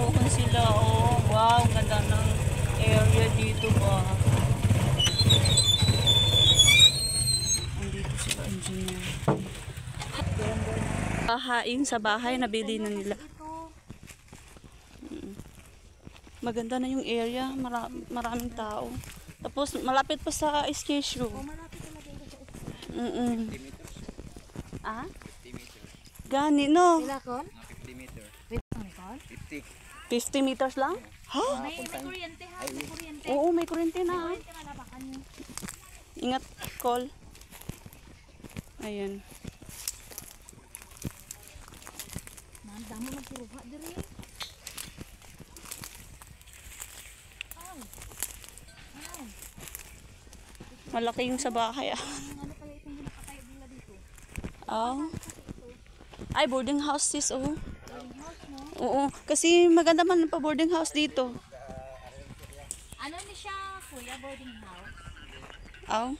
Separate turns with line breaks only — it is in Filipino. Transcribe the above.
nagpupuhon sila. Oh, wow, ganda ng area dito ba. Andito sila, engineer. Hahain sa bahay, nabili na nila. Maganda na yung area, maraming tao. Tapos malapit pa sa SKSU. Ah?
50 meters.
Gani, no?
50 meters. 50.
50 meters lang? Ha?
May kuryente ha, may kuryente.
Oo, may kuryente na.
Kuryente malabakan niyo.
Ingat, call. Ayan.
Damo magsuruha diri.
Malaki yung sa bahay ah.
Ano pala itong nakatayo nila dito?
Oh. Ay, boarding house sis, oh.
Boarding house, no?
Oo, kasi maganda man pa boarding house dito.
Ano ni siya, kuya, boarding house?
Oh.